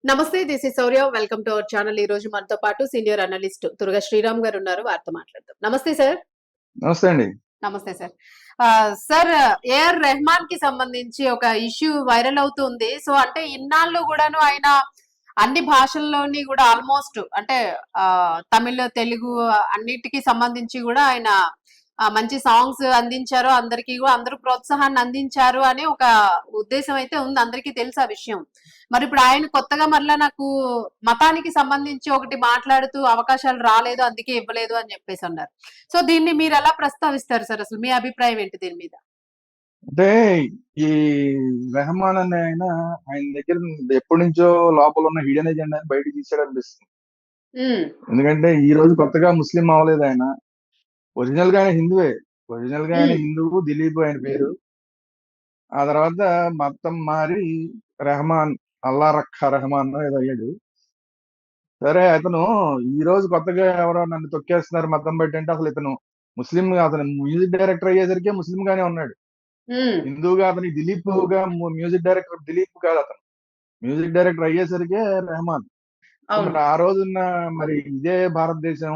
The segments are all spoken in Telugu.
నమస్తే. This is Shaurya. Welcome to our channel. ఈ రోజు మనతో పాటు సీనియర్ అనలిస్ట్ తురగ శ్రీరామ్ గారు ఉన్నారు. వారితో మాట్లాడదాం. నమస్తే సార్. నమస్తే అండి. నమస్తే సార్. సార్, ఏఆర్ రెహమాన్ కి సంబంధించి ఒక ఇష్యూ వైరల్ అవుతుంది. సో అంటే ఇన్నాళ్ళు కూడాను ఆయన అన్ని భాషల్లోని కూడా ఆల్మోస్ట్ అంటే తమిళ, తెలుగు అన్నిటికీ సంబంధించి కూడా ఆయన మంచి సాంగ్స్ అందించారు. అందరికీ కూడా అందరూ ప్రోత్సాహాన్ని అందించారు అనే ఒక ఉద్దేశం అయితే ఉంది. అందరికీ తెలుసు ఆ విషయం. మరి ఇప్పుడు ఆయన కొత్తగా మరలా నాకు మతానికి సంబంధించి ఒకటి మాట్లాడుతూ అవకాశాలు రాలేదు, అందుకే ఇవ్వలేదు అని చెప్పేసి అన్నారు. సో దీన్ని మీరు ఎలా ప్రస్తావిస్తారు సార్? అసలు మీ అభిప్రాయం ఏంటి దీని మీద? అంటే ఈ రెహమాన్ అనే ఆయన దగ్గర ఎప్పటి నుంచో లోపల ఉన్న హిడెన్ ఎజెండా బయటకు తీసాడు అనిపిస్తుంది. ఎందుకంటే ఈ రోజు కొత్తగా ముస్లిం అవ్వలేదు ఆయన. ఒరిజినల్ గా ఆయన హిందువే. ఒరిజినల్ గా ఆయన హిందువు, దిలీప్ ఆయన పేరు. ఆ తర్వాత మతం మారి రెహమాన్, అల్లా రఖా రెహమాన్ ఏదో అయ్యాడు. సరే, అతను ఈ రోజు కొత్తగా ఎవరో నన్ను తొక్కేస్తున్నారు మతం బట్టి అంటే అసలు ఇతను ముస్లిం, అతను మ్యూజిక్ డైరెక్టర్ అయ్యేసరికి ముస్లిం గానే ఉన్నాడు. హిందూగా అతని దిలీప్ గా మ్యూజిక్ డైరెక్టర్ దిలీప్ కాదు, అతను మ్యూజిక్ డైరెక్టర్ అయ్యేసరికి రెహమాన్. మరి ఆ రోజున్న మరి ఇదే భారతదేశం,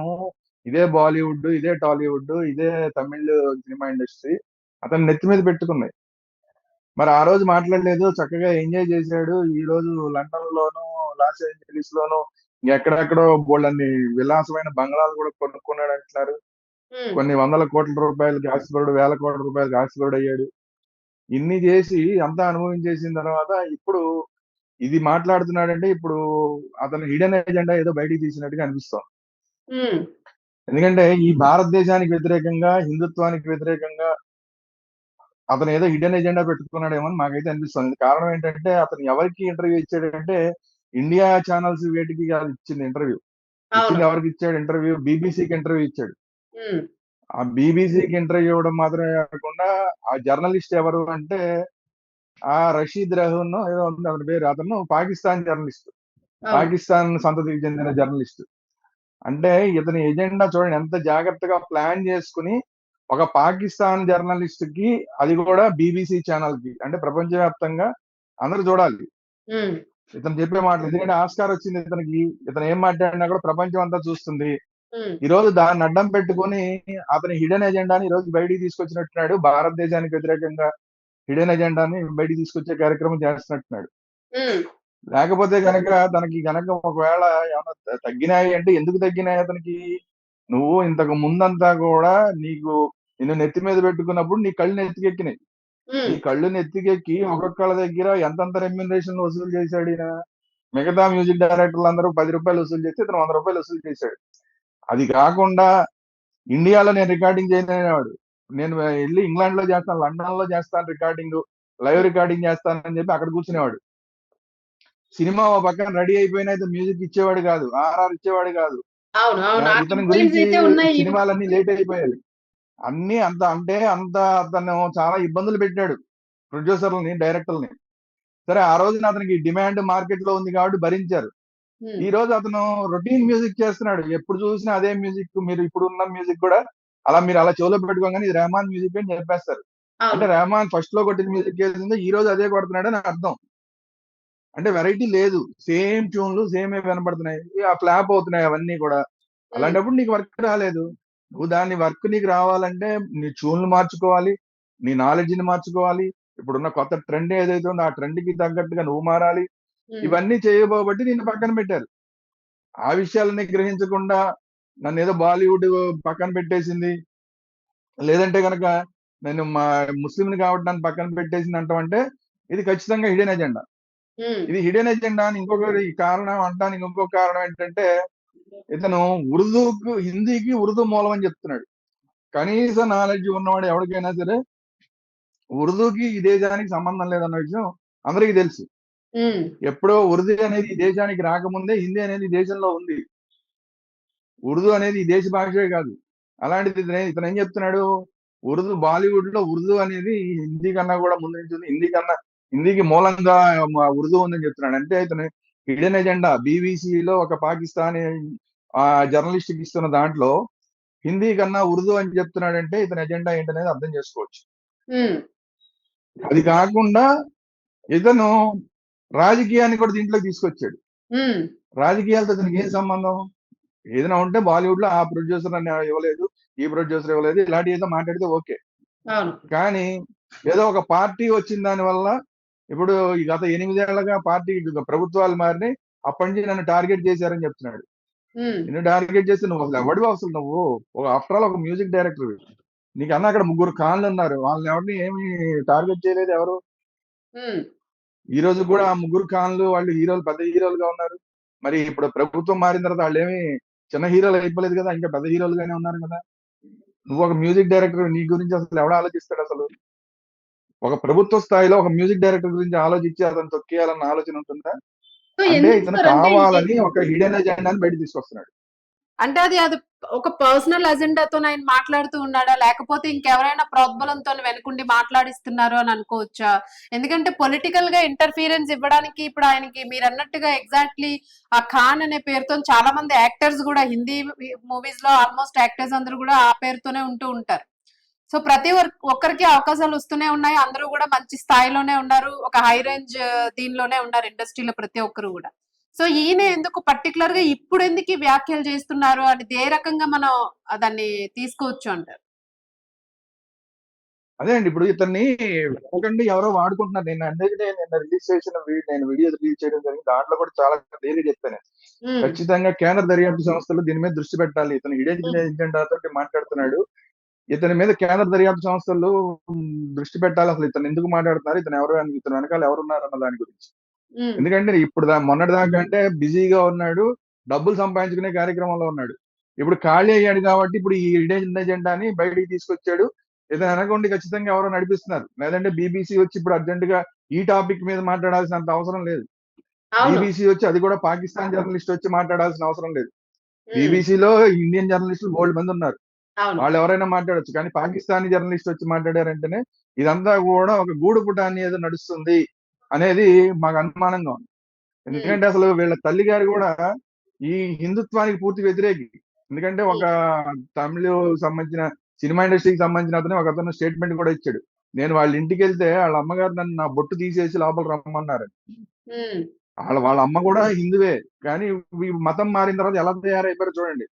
ఇదే బాలీవుడ్, ఇదే టాలీవుడ్, ఇదే తమిళ సినిమా ఇండస్ట్రీ అతను నెత్తి మీద పెట్టుకున్నాయి. మరి ఆ రోజు మాట్లాడలేదు, చక్కగా ఎంజాయ్ చేశాడు. ఈ రోజు లండన్ లోను, లాస్ ఏంజలీస్ లోను, ఎక్కడెక్కడో బోళ్ళన్ని విలాసమైన బంగ్లాలు కూడా కొనుక్కున్నాడు అంటున్నారు. కొన్ని వందల కోట్ల రూపాయలకి ఆస్తిపరుడు, వేల కోట్ల రూపాయలకి ఆస్తిపరుడు అయ్యాడు. ఇన్ని చేసి అంతా అనుభవించేసిన తర్వాత ఇప్పుడు ఇది మాట్లాడుతున్నాడంటే ఇప్పుడు అతను హిడెన్ ఎజెండా ఏదో బయటికి తీసినట్టుగా అనిపిస్తాం. ఎందుకంటే ఈ భారతదేశానికి వ్యతిరేకంగా, హిందుత్వానికి వ్యతిరేకంగా అతను ఏదో హిడెన్ ఎజెండా పెట్టుకున్నాడేమో అని మాకైతే అనిపిస్తుంది. కారణం ఏంటంటే అతను ఎవరికి ఇంటర్వ్యూ ఇచ్చాడంటే ఇండియా ఛానల్స్ వేటికి ఇచ్చింది ఇంటర్వ్యూ. ఇచ్చింది ఎవరికి ఇచ్చాడు ఇంటర్వ్యూ? బీబీసీకి ఇంటర్వ్యూ ఇచ్చాడు. ఆ బీబీసీకి ఇంటర్వ్యూ ఇవ్వడం మాత్రమే కాకుండా ఆ జర్నలిస్ట్ ఎవరు అంటే ఆ రషీద్ రెహన్ ఏదో ఉంది అతని పేరు. అతను పాకిస్తాన్ జర్నలిస్ట్, పాకిస్తాన్ సంతతికి చెందిన జర్నలిస్ట్. అంటే ఇతని ఎజెండా చూడండి ఎంత జాగ్రత్తగా ప్లాన్ చేసుకుని ఒక పాకిస్తాన్ జర్నలిస్ట్ కి, అది కూడా బీబీసీ ఛానల్ కి, అంటే ప్రపంచవ్యాప్తంగా అందరూ చూడాలి ఇతను చెప్పే మాటలు. ఎందుకంటే ఆస్కార్ వచ్చింది ఇతనికి. ఇతను ఏం మాట్లాడినా కూడా ప్రపంచం అంతా చూస్తుంది. ఈ రోజు దాన్ని అడ్డం పెట్టుకుని అతని హిడెన్ ఎజెండాని ఈ రోజు బయటికి తీసుకొచ్చినట్టున్నాడు. భారతదేశానికి వ్యతిరేకంగా హిడెన్ ఎజెండాని బయటికి తీసుకొచ్చే కార్యక్రమం చేస్తున్నట్టున్నాడు. లేకపోతే కనుక తనకి కనుక ఒకవేళ ఏమన్నా తగ్గినాయి అంటే ఎందుకు తగ్గినాయి అతనికి? నువ్వు ఇంతకు ముందంతా కూడా నిన్ను నెత్తి మీద పెట్టుకున్నప్పుడు నీ కళ్ళు నెత్తికెక్కినాయి. ఈ కళ్ళు నెత్తికెక్కి ఒక్కొక్కళ్ళ దగ్గర ఎంతంత రెమ్యునరేషన్ వసూలు చేశాడు ఈయన. మిగతా మ్యూజిక్ డైరెక్టర్లు అందరూ 10 రూపాయలు వసూలు చేస్తే ఇతను 100 రూపాయలు వసూలు చేశాడు. అది కాకుండా ఇండియాలో నేను రికార్డింగ్ చేయలేనివాడు, నేను వెళ్ళి ఇంగ్లాండ్ లో చేస్తాను, లండన్ లో చేస్తాను రికార్డింగ్, లైవ్ రికార్డింగ్ చేస్తానని చెప్పి అక్కడ కూర్చునేవాడు. సినిమా ఓ పక్కన రెడీ అయిపోయినా ఇతను మ్యూజిక్ ఇచ్చేవాడు కాదు, ఆర్ఆర్ ఇచ్చేవాడు కాదు. ఇతని గురించి సినిమాలన్నీ లేట్ అయిపోయాయి. అన్ని అంత అతను చాలా ఇబ్బందులు పెట్టాడు ప్రొడ్యూసర్లని, డైరెక్టర్లని. సరే, ఆ రోజున అతనికి డిమాండ్ మార్కెట్ లో ఉంది కాబట్టి భరించారు. ఈ రోజు అతను రొటీన్ మ్యూజిక్ చేస్తున్నాడు. ఎప్పుడు చూసినా అదే మ్యూజిక్. మీరు ఇప్పుడు ఉన్న మ్యూజిక్ కూడా మీరు అలా చెవులో పెట్టుకోగానే ఇది రెహమాన్ మ్యూజిక్ అని చెప్పేస్తారు. అంటే రెహమాన్ ఫస్ట్ లో కొట్టిన మ్యూజిక్ చేసిందో ఈ రోజు అదే కొడుతున్నాడు అని అర్థం. అంటే వెరైటీ లేదు, సేమ్ ట్యూన్లు సేమ్ వినపడుతున్నాయి, ఆ ఫ్లాప్ అవుతున్నాయి అవన్నీ కూడా. అలాంటప్పుడు నీకు వర్క్ రాలేదు. నువ్వు దాన్ని వర్క్ నీకు రావాలంటే నీ ట్యూన్లు మార్చుకోవాలి, నీ నాలెడ్జ్ ని మార్చుకోవాలి. ఇప్పుడున్న కొత్త ట్రెండ్ ఏదైతే ఉందో ఆ ట్రెండ్ కి తగ్గట్టుగా నువ్వు మారాలి. ఇవన్నీ చేయబోబట్టి నిన్ను పక్కన పెట్టారు. ఆ విషయాలన్నీ గ్రహించకుండా నన్ను ఏదో బాలీవుడ్ పక్కన పెట్టేసింది, లేదంటే కనుక నేను మా ముస్లింని కాబట్టి నన్ను పక్కన పెట్టేసింది అంటామంటే ఇది ఖచ్చితంగా హిడెన్ ఎజెండా. ఇది హిడెన్ ఎజెండా అని ఇంకొకటి కారణం అంటానికి ఇంకొక కారణం ఏంటంటే ఇతను హిందీకి ఉర్దూ మూలం అని చెప్తున్నాడు. కనీస నాలెడ్జ్ ఉన్నవాడు ఎవరికైనా సరే ఉర్దూకి ఈ దేశానికి సంబంధం లేదన్న విషయం అందరికీ తెలుసు. ఎప్పుడో ఉర్దూ అనేది ఈ దేశానికి రాకముందే హిందీ అనేది దేశంలో ఉంది. ఉర్దూ అనేది ఈ దేశ భాషే కాదు. అలాంటిది ఇతను ఏం చెప్తున్నాడు? బాలీవుడ్ లో ఉర్దూ అనేది హిందీ కన్నా కూడా ముందు నుంచి ఉంది, హిందీకి మూలంగా ఉర్దూ ఉందని చెప్తున్నాడు. అంటే ఇతను హిడెన్ ఎజెండా బీబీసీలో ఒక పాకిస్తానీ జర్నలిస్ట్ కి ఇస్తున్న దాంట్లో హిందీ కన్నా ఉర్దూ అని చెప్తున్నాడంటే ఇతని ఎజెండా ఏంటనేది అర్థం చేసుకోవచ్చు. అది కాకుండా ఇతను రాజకీయాన్ని కూడా దీంట్లోకి తీసుకొచ్చాడు. ఉమ్, రాజకీయాలతో దీనికి ఏం సంబంధం? ఏదైనా ఉంటే బాలీవుడ్ లో ఆ ప్రొడ్యూసర్ అని ఇవ్వలేదు, ఈ ప్రొడ్యూసర్ ఇవ్వలేదు, ఇలాంటి ఏదో మాట్లాడితే ఓకే. అవును. కానీ ఏదో ఒక పార్టీ వచ్చిన దాని వల్ల, ఇప్పుడు ఈ గత 8 ఏళ్లుగా పార్టీ ప్రభుత్వాలు మారినాయి, అప్పటి నుంచి నన్ను టార్గెట్ చేశారని చెప్తున్నాడు. ఉమ్, నిన్ను టార్గెట్ చేస్తే నువ్వు అసలు ఎవడివి? అసలు నువ్వు ఒక ఆఫ్టర్ ఆల్ ఒక మ్యూజిక్ డైరెక్టర్. నీకన్నా అక్కడ 3 ఖాన్లు ఉన్నారు, వాళ్ళని ఎవరిని ఏమి టార్గెట్ చేయలేదు ఎవరు. ఉమ్. ఈ రోజు కూడా ఆ 3 ఖాన్లు వాళ్ళు హీరోలు, పెద్ద హీరోలుగా ఉన్నారు. మరి ఇప్పుడు ప్రభుత్వం మారిన తర్వాత వాళ్ళు ఏమి చిన్న హీరోలు అయిపోలేదు కదా, ఇంకా పెద్ద హీరోలుగానే ఉన్నారు కదా. నువ్వు ఒక మ్యూజిక్ డైరెక్టర్, నీ గురించి అసలు ఎవడు ఆలోచిస్తాడు? అసలు ఒక ప్రభుత్వ స్థాయిలో ఒక మ్యూజిక్ డైరెక్టర్ గురించి ఆలోచించి అతను తొక్కేయాలన్న ఆలోచన ఉంటుందా? సో అంటే ఎందుకు ఇతను సార్ అంటే కావాలని ఒక హిడెన్ ఎజెండాని బయట తీసుకొస్తున్నాడు. అంటే అది అది ఒక పర్సనల్ అజెండాతో ఆయన మాట్లాడుతూ ఉన్నాడా, లేకపోతే ఇంకెవరైనా ప్రోద్బలంతో వెనుకుండి మాట్లాడిస్తున్నారు అని అనుకోవచ్చా? ఎందుకంటే పొలిటికల్ గా ఇంటర్ఫీరెన్స్ ఇవ్వడానికి ఇప్పుడు ఆయనకి మీరు అన్నట్టుగా ఎగ్జాక్ట్లీ ఆ ఖాన్ అనే పేరుతో చాలా మంది యాక్టర్స్ కూడా హిందీ మూవీస్ లో ఆల్మోస్ట్ యాక్టర్స్ అందరూ కూడా ఆ పేరుతోనే ఉంటూ ఉంటారు. సో ప్రతి ఒక్కరికి అవకాశాలు వస్తూనే ఉన్నాయి, అందరూ కూడా మంచి స్థాయిలోనే ఉన్నారు, ఒక హై రేంజ్ దీనిలోనే ఉన్నారు ఇండస్ట్రీలో ప్రతి ఒక్కరు కూడా. సో ఈయన ఎందుకు పర్టికులర్ గా ఇప్పుడు ఎందుకు ఈ వ్యాఖ్యలు చేస్తున్నారు అని ఏ రకంగా మనం దాన్ని తీసుకోవచ్చు అంటారు? అదే అండి, ఇప్పుడు ఇతన్ని ఒకటి ఎవరో వాడుకుంటున్నారు. నేను అందుకే నిన్న రిలీజ్ చేసిన నేను వీడియో రిలీజ్ చేయడం జరిగింది. దాంట్లో కూడా చాలా క్లియర్గా చెప్పాను. ఉమ్, ఖచ్చితంగా కేంద్ర దర్యాప్తు సంస్థలు దీని మీద దృష్టి పెట్టాలి. ఇతను హిడెన్ ఉమ్, ఎజెండా తోటి మాట్లాడుతున్నాడు. ఇతని మీద కేంద్ర దర్యాప్తు సంస్థలు దృష్టి పెట్టాలి. అసలు ఇతను ఎందుకు మాట్లాడుతున్నారు, ఇతను ఎవరు, ఇతను వెనకాల ఎవరున్నారు అన్న దాని గురించి. ఉమ్, ఎందుకంటే ఇప్పుడు మొన్నటి దాకా అంటే బిజీగా ఉన్నాడు, డబ్బులు సంపాదించుకునే కార్యక్రమంలో ఉన్నాడు. ఇప్పుడు ఖాళీ అయ్యాడు కాబట్టి ఇప్పుడు ఈ హిడెన్ ఎజెండాని బయటికి తీసుకొచ్చాడు. ఇతను వెనకుండి ఖచ్చితంగా ఎవరో నడిపిస్తున్నారు. లేదంటే బీబీసీ వచ్చి ఇప్పుడు అర్జెంట్ గా ఈ టాపిక్ మీద మాట్లాడాల్సినంత అవసరం లేదు. అవును. బీబీసీ వచ్చి, అది కూడా పాకిస్తాన్ జర్నలిస్ట్ వచ్చి మాట్లాడాల్సిన అవసరం లేదు. ఉమ్, బీబీసీలో ఇండియన్ జర్నలిస్టులు 3 మంది ఉన్నారు, అవును. వాళ్ళు ఎవరైనా మాట్లాడొచ్చు. కానీ పాకిస్తానీ జర్నలిస్ట్ వచ్చి మాట్లాడారంటేనే ఇదంతా కూడా ఒక గూడు పుటాన్ని ఏదో నడుస్తుంది అనేది మాకు అనుమానంగా ఉంది. ఉమ్, ఎందుకంటే అసలు వీళ్ళ తల్లి గారు కూడా ఈ హిందుత్వానికి పూర్తి వ్యతిరేకి. ఎందుకంటే ఒక ఉమ్, తమిళ సంబంధించిన సినిమా ఇండస్ట్రీకి సంబంధించిన అతను స్టేట్మెంట్ కూడా ఇచ్చాడు. నేను వాళ్ళ ఇంటికి వెళ్తే వాళ్ళ అమ్మగారు నన్ను నా బొట్టు తీసేసి లోపల రమ్మన్నారు. ఉమ్, వాళ్ళ అమ్మ కూడా హిందువే, కానీ ఈ మతం మారిన తర్వాత ఎలా తయారైపోయారో చూడండి.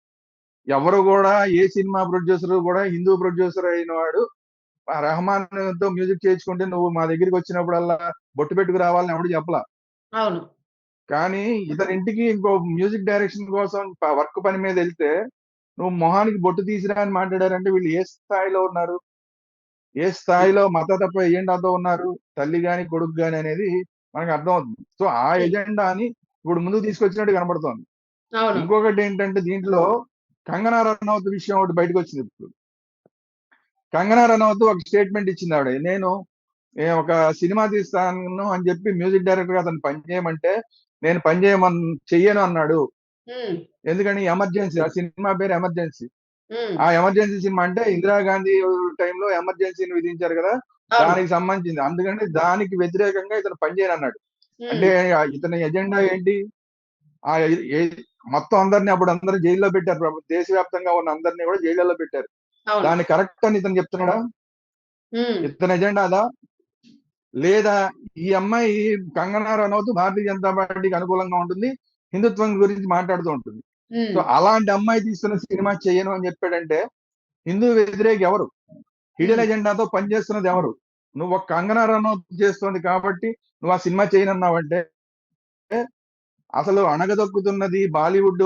ఎవరు కూడా, ఏ సినిమా ప్రొడ్యూసర్ కూడా హిందూ ప్రొడ్యూసర్ అయిన వాడు ఆ రెహమాన్ తో మ్యూజిక్ చేయించుకుంటే నువ్వు మా దగ్గరికి వచ్చినప్పుడల్లా బొట్టు పెట్టుకు రావాలని ఎవడు చెప్పలా. అవును. కానీ ఇతని ఇంటికి ఇంకో మ్యూజిక్ డైరెక్షన్ కోసం వర్క్ పని మీద వెళ్తే నువ్వు మొహానికి బొట్టు తీసిరా అని మాట్లాడారంటే వీళ్ళు ఏ స్థాయిలో ఉన్నారు, ఏ స్థాయిలో మతతత్వ ఎజెండాతో ఉన్నారు, తల్లి గాని కొడుకు గాని అనేది మనకు అర్థం అవుతుంది. సో ఆ ఉమ్, ఎజెండాని ఇప్పుడు ముందుకు తీసుకొచ్చినట్టు కనబడుతోంది. అవును. ఇంకొకటి ఏంటంటే దీంట్లో కంగనా రనౌత్ విషయం ఒకటి బయటకు వచ్చింది. ఇప్పుడు కంగనా రనౌత్ ఒక స్టేట్మెంట్ ఇచ్చింది. ఆవిడ నేను ఒక సినిమా తీస్తాను అని చెప్పి మ్యూజిక్ డైరెక్టర్ గా అతను పనిచేయమంటే నేను చెయ్యను అన్నాడు. ఉమ్, ఎందుకని? ఎమర్జెన్సీ. ఆ సినిమా పేరు ఎమర్జెన్సీ. ఉమ్, ఆ ఎమర్జెన్సీ సినిమా అంటే ఇందిరాగాంధీ టైంలో ఎమర్జెన్సీని విధించారు కదా, అవును. దానికి సంబంధించింది. అందుకని దానికి వ్యతిరేకంగా ఇతను పనిచేయను అన్నాడు. ఉమ్, అంటే ఇతని ఎజెండా ఏంటి? ఆ మొత్తం అందరినీ అప్పుడు అందరూ జైల్లో పెట్టారు. దేశవ్యాప్తంగా ఉన్న అందరినీ కూడా జైళ్ళలో పెట్టారు. అవును. దాన్ని కరెక్ట్ అని ఇతను చెప్తున్నాడా? ఉమ్, ఇతని ఎజెండా అదా? లేదా ఈ అమ్మాయి కంగనా రనౌత్ భారతీయ జనతా పార్టీకి అనుకూలంగా ఉంటుంది, హిందుత్వం గురించి మాట్లాడుతూ ఉంటుంది. సో ఉమ్, అలాంటి అమ్మాయి తీస్తున్న సినిమా చేయను అని చెప్పాడంటే హిందూ వ్యతిరేకి ఎవరు? హిడెన్ ఉమ్, ఎజెండాతో పనిచేస్తున్నది ఎవరు? నువ్వు ఒక కంగనా రనౌత్ చేస్తోంది కాబట్టి నువ్వు ఆ సినిమా చేయనన్నావంటే, అసలు అణగదొక్కుతున్నది బాలీవుడ్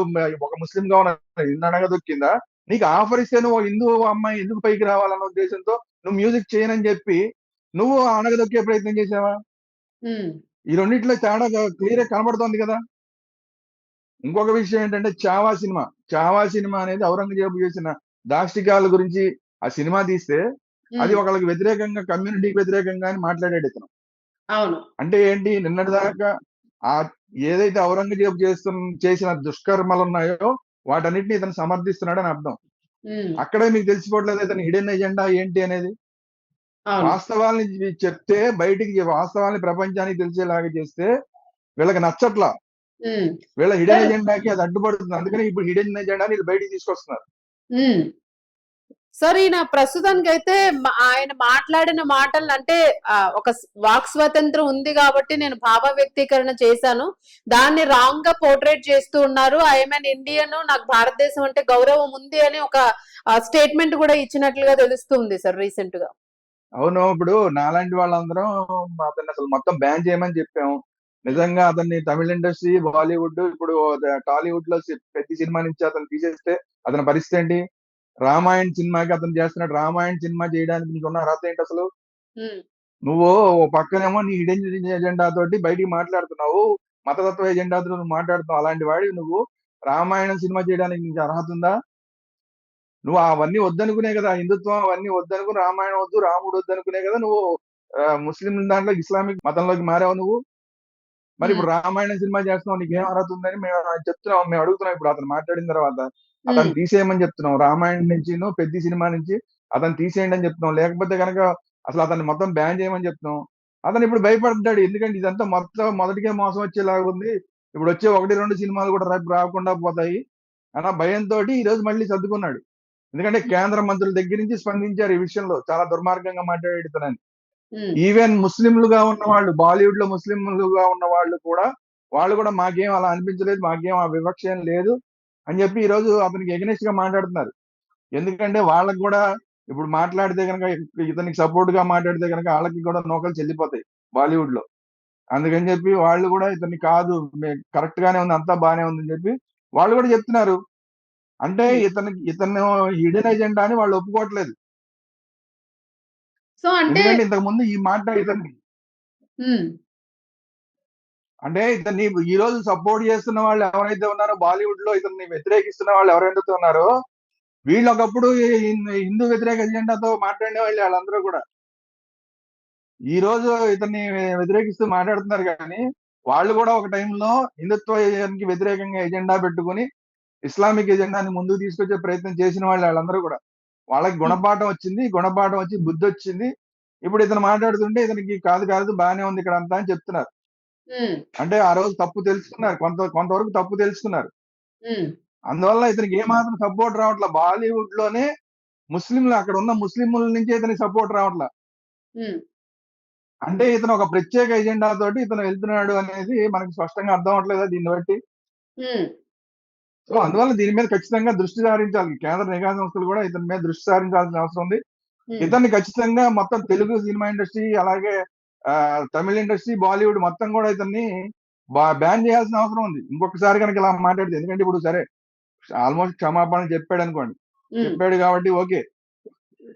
ఒక ముస్లిం గా ఉన్న హిందూ అణగదొక్కిందా? నీకు ఆఫర్ ఇస్తే నువ్వు హిందూ అమ్మాయి ఎందుకు పైకి రావాలన్న ఉద్దేశంతో నువ్వు మ్యూజిక్ చేయనని చెప్పి నువ్వు అణగదొక్కే ప్రయత్నం చేసావా? ఉమ్, ఈ రెండిట్లో తేడా క్లియర్ కనబడుతోంది కదా. ఇంకొక విషయం ఏంటంటే చావా సినిమా అనేది ఔరంగజేబు చేసిన దాష్టికాల గురించి ఆ సినిమా తీస్తే అది ఉమ్, ఒకళ్ళకి వ్యతిరేకంగా, కమ్యూనిటీకి వ్యతిరేకంగా అని మాట్లాడాడు ఇతను. అవును. అంటే ఏంటి? నిన్నటి దాకా ఆ ఏదైతే ఔరంగజేబు చేసిన దుష్కర్మలు ఉన్నాయో వాటన్నిటిని ఇతను సమర్థిస్తున్నాడని అర్థం. ఉమ్, అక్కడే మీకు తెలిసిపోవట్లేదు ఇతని హిడెన్ ఎజెండా ఏంటి అనేది. అవును. వాస్తవాల్ని చెప్తే, బయటికి వాస్తవాల్ని ప్రపంచానికి తెలిసేలాగా చేస్తే వీళ్ళకి నచ్చట్లా. ఉమ్. వీళ్ళ హిడెన్ సార్, ఎజెండాకి అది అడ్డుపడుతుంది. అందుకని ఇప్పుడు హిడెన్ ఎజెండాని వీళ్ళు బయటికి తీసుకొస్తున్నారు. ఉమ్. సార్ ఈయన ప్రస్తుతానికి అయితే ఆయన మాట్లాడిన మాటలు అంటే ఒక వాక్ స్వాతంత్రం ఉంది కాబట్టి నేను భావ వ్యక్తీకరణ చేశాను, దాన్ని రాంగ్ గా పోర్ట్రేట్ చేస్తూ ఉన్నారు, ఐఎమ్ ఇండియన్, నాకు భారతదేశం అంటే గౌరవం ఉంది అని ఒక స్టేట్మెంట్ కూడా ఇచ్చినట్లుగా తెలుస్తుంది సార్ రీసెంట్ గా. అవును, ఇప్పుడు నాలాంటి వాళ్ళందరం అతన్ని అసలు మొత్తం బ్యాన్ చేయమని చెప్పాము. నిజంగా అతన్ని తమిళ ఇండస్ట్రీ, బాలీవుడ్, ఇప్పుడు టాలీవుడ్ లో ప్రతి సినిమా నుంచి అతను తీసేస్తే అతని పరిస్థితి ఏంటి? రామాయణ సినిమాకి అతను చేస్తున్నాడు. రామాయణ సినిమా చేయడానికి నీకున్న అర్హత ఏంటి అసలు? నువ్వు ఓ పక్కనేమో నీ హిడెన్ ఎజెండా తోటి బయటికి మాట్లాడుతున్నావు, మతతత్వ ఎజెండాతో నువ్వు మాట్లాడుతున్నావు. అలాంటి వాడి నువ్వు రామాయణం సినిమా చేయడానికి నీకు అర్హత ఉందా? నువ్వు అవన్నీ వద్దనుకునే కదా, హిందుత్వం అవన్నీ వద్దనుకుని, రామాయణం వద్దు, రాముడు వద్దనుకునే కదా నువ్వు ముస్లిం దాంట్లో ఇస్లామిక్ మతంలోకి మారావు నువ్వు. మరి ఇప్పుడు రామాయణం సినిమా చేస్తున్నావు, నీకేం అర్హత ఉందని మేము చెప్తున్నాం, మేము అడుగుతున్నాం. ఇప్పుడు అతను మాట్లాడిన తర్వాత అతను తీసేయమని చెప్తున్నాం, రామాయణం నుంచి పెద్ద సినిమా నుంచి అతను తీసేయండి అని చెప్తున్నాం. లేకపోతే కనుక అసలు అతన్ని మొత్తం బ్యాన్ చేయమని చెప్తున్నాం. అతను ఇప్పుడు భయపడ్డాడు, ఎందుకంటే ఇదంతా మొదటికే మోసం వచ్చేలాగా ఉంది, ఇప్పుడు వచ్చే 1-2 సినిమాలు కూడా రాకుండా పోతాయి అన్న భయంతో ఈ రోజు మళ్ళీ సర్దుకున్నాడు. ఎందుకంటే కేంద్ర మంత్రుల దగ్గర నుంచి స్పందించారు ఈ విషయంలో, చాలా దుర్మార్గంగా మాట్లాడుతున్నాను. ఈవెన్ ముస్లింలుగా ఉన్న వాళ్ళు, బాలీవుడ్ లో ముస్లింలుగా ఉన్న వాళ్ళు కూడా, మాకేం అలా అనిపించలేదు, మాకేం ఆ వివక్ష ఏం లేదు అని చెప్పి ఈ రోజు అతనికి ఎగనెస్ట్ గా మాట్లాడుతున్నారు. ఎందుకంటే వాళ్ళకి కూడా ఇప్పుడు మాట్లాడితే కనుక, ఇతనికి సపోర్ట్ గా మాట్లాడితే కనుక వాళ్ళకి కూడా నౌకలు చెల్లిపోతాయి బాలీవుడ్ లో. అందుకని చెప్పి వాళ్ళు కూడా ఇతన్ని కాదు, కరెక్ట్ గానే ఉంది, అంతా బానే ఉందని చెప్పి వాళ్ళు కూడా చెప్తున్నారు. అంటే ఇతను హిడెన్ ఎజెండా అని వాళ్ళు ఒప్పుకోవట్లేదు. సో అంటే ఎందుకంటే ఇంతకు ముందు ఈ మాట ఇతన్ని అంటే ఇతన్ని ఈ రోజు సపోర్ట్ చేస్తున్న వాళ్ళు ఎవరైతే ఉన్నారో, బాలీవుడ్ లో ఇతన్ని వ్యతిరేకిస్తున్న వాళ్ళు ఎవరైతే ఉన్నారో, వీళ్ళు ఒకప్పుడు హిందూ వ్యతిరేక ఎజెండాతో మాట్లాడిన వాళ్ళు, వాళ్ళందరూ కూడా ఈ రోజు ఇతన్ని వ్యతిరేకిస్తూ మాట్లాడుతున్నారు. కానీ వాళ్ళు కూడా ఒక టైంలో హిందుత్వానికి వ్యతిరేకంగా ఎజెండా పెట్టుకుని ఇస్లామిక్ ఎజెండాని ముందుకు తీసుకొచ్చే ప్రయత్నం చేసిన వాళ్ళు, వాళ్ళందరూ కూడా వాళ్ళకి గుణపాఠం వచ్చింది, గుణపాఠం వచ్చి బుద్ధి వచ్చింది. ఇప్పుడు ఇతను మాట్లాడుతుంటే ఇతనికి కాదు బాగానే ఉంది ఇక్కడ అంతా అని చెప్తున్నారు. అంటే ఆ రోజు తప్పు తెలుసుకున్నారు, కొంతవరకు తప్పు తెలుసుకున్నారు. అందువల్ల ఇతనికి ఏమాత్రం సపోర్ట్ రావట్లా. బాలీవుడ్ లోనే ముస్లింలు, అక్కడ ఉన్న ముస్లింల నుంచి ఇతనికి సపోర్ట్ రావట్లా. అంటే ఇతను ఒక ప్రత్యేక ఎజెండా తోటి ఇతను వెళ్తున్నాడు అనేది మనకి స్పష్టంగా అర్థం అవట్లేదా దీన్ని బట్టి? సో అందువల్ల దీని మీద ఖచ్చితంగా దృష్టి సారించాలి. కేంద్ర నిఘా సంస్థలు కూడా ఇతని మీద దృష్టి సారించాల్సిన అవసరం ఉంది. ఇతన్ని ఖచ్చితంగా మొత్తం తెలుగు సినిమా ఇండస్ట్రీ, అలాగే తమిళ ఇండస్ట్రీ, బాలీవుడ్ మొత్తం కూడా ఇతన్ని బ్యాన్ చేయాల్సిన అవసరం ఉంది ఇంకొకసారి కనుక ఇలా మాట్లాడితే. ఎందుకంటే ఇప్పుడు సరే ఆల్మోస్ట్ క్షమాపణ చెప్పాడు అనుకోండి, చెప్పాడు కాబట్టి ఓకే.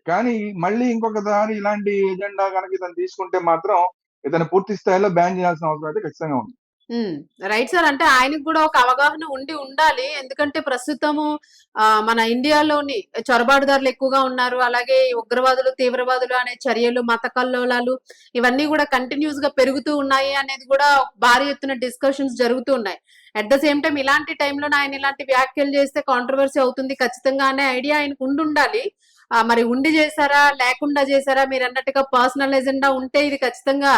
కానీ మళ్ళీ ఇంకొకసారి ఇలాంటి ఎజెండా కనుక ఇతను తీసుకుంటే మాత్రం ఇతను పూర్తి స్థాయిలో బ్యాన్ చేయాల్సిన అవసరం అయితే ఖచ్చితంగా ఉంది. Right sir. అంటే ఆయనకు కూడా ఒక అవగాహన ఉండాలి. ఎందుకంటే ప్రస్తుతము మన ఇండియాలోని చొరబాటుదారులు ఎక్కువగా ఉన్నారు. అలాగే ఉగ్రవాదులు, తీవ్రవాదులు అనే చర్యలు, మత కల్లోలాలు ఇవన్నీ కూడా కంటిన్యూస్ గా పెరుగుతూ ఉన్నాయి అనేది కూడా భారీ ఎత్తున డిస్కషన్స్ జరుగుతూ ఉన్నాయి. అట్ ద సేమ్ టైం ఇలాంటి టైంలో ఆయన ఇలాంటి వ్యాఖ్యలు చేస్తే కాంట్రవర్సీ అవుతుంది ఖచ్చితంగా అనే ఐడియా ఆయనకు ఉండాలి. మరి ఉండి చేశారా, లేకుండా చేశారా, మీరు అన్నట్టుగా పర్సనల్ ఎజెండా ఉంటే ఇది ఖచ్చితంగా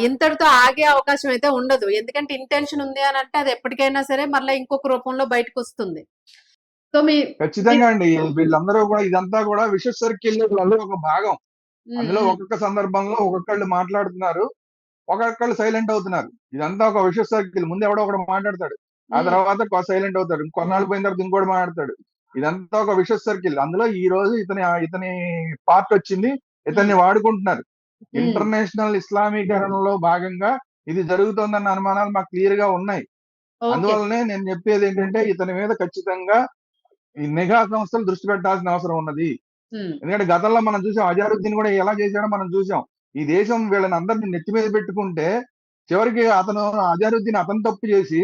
ఇంతటితో ఆగే అవకాశం అయితే ఉండదు. ఎందుకంటే ఇంటెన్షన్ ఉంది అని అంటే అది ఎప్పటికైనా సరే మళ్ళీ ఇంకొక రూపంలో బయటకు వస్తుంది. సో ఖచ్చితంగా అండి, వీళ్ళందరూ కూడా ఇదంతా కూడా విష సర్కిల్ ఒక భాగం. అందులో ఒక్కొక్క సందర్భంలో ఒక్కొక్కళ్ళు మాట్లాడుతున్నారు, ఒక్కొక్కళ్ళు సైలెంట్ అవుతున్నారు. ఇదంతా ఒక విష సర్కిల్. ముందు ఎవడో ఒకడు మాట్లాడతాడు, ఆ తర్వాత సైలెంట్ అవుతాడు, కొన్నాళ్ళు పోయిన తర్వాత ఇంకోటి మాట్లాడతాడు. ఇదంతా ఒక విష సర్కిల్. అందులో ఈ రోజు ఇతని పార్ట్ వచ్చింది, ఇతన్ని వాడుకుంటున్నారు. ఇంటర్నేషనల్ ఇస్లామీకరణలో భాగంగా ఇది జరుగుతోందన్న అనుమానాలు మాకు క్లియర్ గా ఉన్నాయి. అందువల్లనే నేను చెప్పేది ఏంటంటే ఇతని మీద ఖచ్చితంగా ఈ నిఘా సంస్థలు దృష్టి పెట్టాల్సిన అవసరం ఉన్నది. ఎందుకంటే గతంలో మనం చూసాం, అజారుద్దీన్ కూడా ఎలా చేశాడో మనం చూసాం. ఈ దేశం వీళ్ళని అందరినీ నెత్తి మీద పెట్టుకుంటే చివరికి అజారుద్దీన్ అతను తప్పు చేసి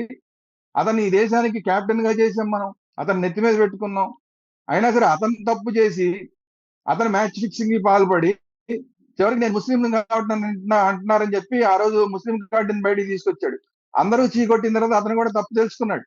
అతన్ని ఈ దేశానికి కెప్టెన్ గా చేసాం మనం, అతను నెత్తి మీద పెట్టుకున్నాం. అయినా సరే అతను తప్పు చేసి అతను మ్యాచ్ ఫిక్సింగ్ కి పాల్పడి చివరికి నేను ముస్లిం కాబట్టి అంటున్నారని చెప్పి ఆ రోజు ముస్లిం కార్డుని బయటికి తీసుకొచ్చాడు. అందరూ చీకొట్టిన తర్వాత అతను కూడా తప్పు తెలుసుకున్నాడు.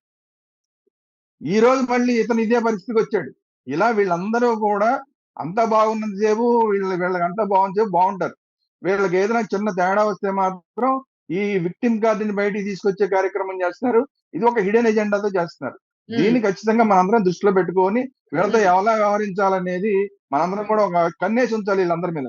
ఈ రోజు మళ్ళీ ఇతను ఇదే పరిస్థితికి వచ్చాడు. ఇలా వీళ్ళందరూ కూడా అంతా బాగున్నంత సేపు వీళ్ళకి అంతా బాగుంది బాగుంటారు. వీళ్ళకి ఏదైనా చిన్న తేడా వస్తే మాత్రం ఈ విక్టిమ్ కార్డుని బయటికి తీసుకొచ్చే కార్యక్రమం చేస్తున్నారు. ఇది ఒక హిడెన్ ఎజెండాతో చేస్తున్నారు. దీన్ని ఖచ్చితంగా మనందరం దృష్టిలో పెట్టుకొని వీళ్ళతో ఉమ్, ఎలా వ్యవహరించాలనేది మనందరం కూడా ఒక కన్నేసి ఉంచాలి వీళ్ళందరి మీద.